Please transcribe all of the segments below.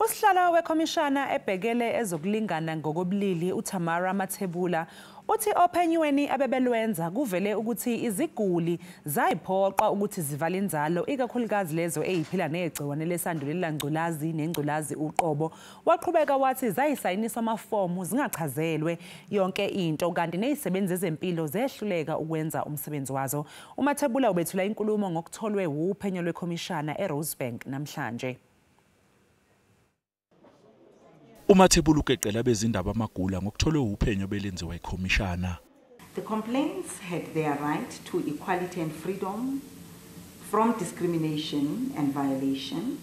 USihlalo weKhomishana ebhekele ezokulingana ngokobulili uTamara Mathebula uthi ophenyweni abebelwenza kuvele ukuthi iziguli zaziphoqwa ukuthi zivale inzalo ikakhulukazi lezo eziphila negciwane lesandulela ngculazi nengculazi uqobo waqhubeka wathi zazisayiniswa amafomu zingachazelwe yonke into kanti nezisebenzi zempilo zehluleka ukwenza umsebenzi wazo. uMathebula ubethula inkulumo ngokutholwe uphenyo lweKhomishana eRosebank namhlanje. Mathebula uqeqela bezindaba amagula ngokutholwe uphenyo belenziwa weKhomishana. The complaints had their right to equality and freedom from discrimination and violation.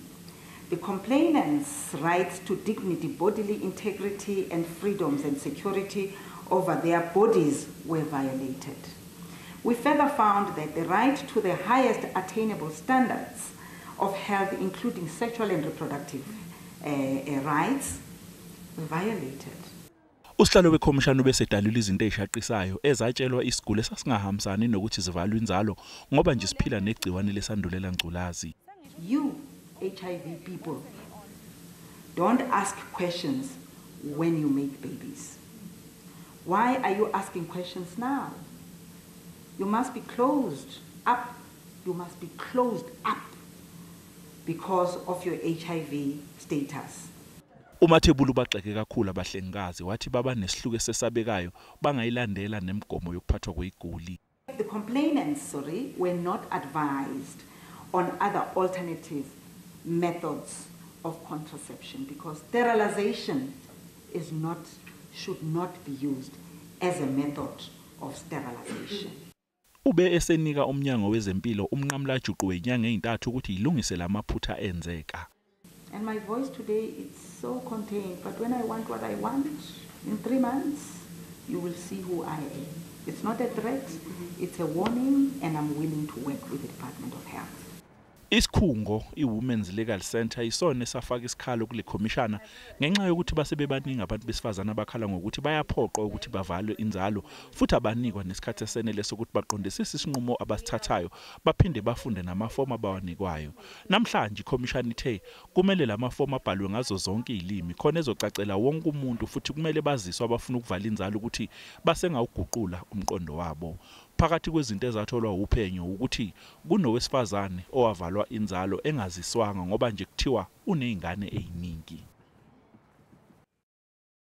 The complainants' rights to dignity, bodily integrity and freedoms and security over their bodies were violated. We further found that the right to the highest attainable standards of health, including sexual and reproductive rights, violated. USihlalo weKhomishana ubesedalula izinto ezishaqisayo ezatshelwa isiguli esasingahambisani nokuthi zivalwe inzalo ngoba nje siphila negciwane lesandulela ngculazi. You HIV people don't ask questions when you make babies. Why are you asking questions now? You must be closed up. You must be closed up because of your HIV status. Mathebula ubaxeke kakhulu abahlengikazi wathi baba nesihluku sesabekayo bangayilandela nemigomo yokuphathwa kweziguli. The complainants, were not advised on other alternative methods of contraception because sterilization should not be used as a method of sterilization. Ube esenika umnyango wezempilo umnqamlajuqu wenyanga ezintathu ukuthi ilungise lamaphutha enzeka. And my voice today is so contained, but when I want what I want, in 3 months, you will see who I am. It's not a threat, it's a warning, and I'm willing to work with the Department of Health. Isikhungo iWomen's Legal Center isona esafaka isikhalo kule Khomishana ngenxa yokuthi basebebaningi abantu besifazana abakhala ngokuthi bayaphoqwa ukuthi bavalwe inzalo futhi abanikwa nesikhathi esenele sokuthi baqondisise isinqumo abasithathayo baphinde bafunde namafomu abawanikwayo. Namhlanje iKhomishana ithe kumele lamafomu abhalwe ngazo zonke izilimi khona ezocacela wonke umuntu futhi kumele baziswe abafuna ukuvala inzalo ukuthi basengawuguqula umqondo wabo. Phakathi kwezinto ezatholwa uphenyo ukuthi kunowesifazane owavalwa inzalo engaziswanga ngoba nje kuthiwa unezingane eziningi.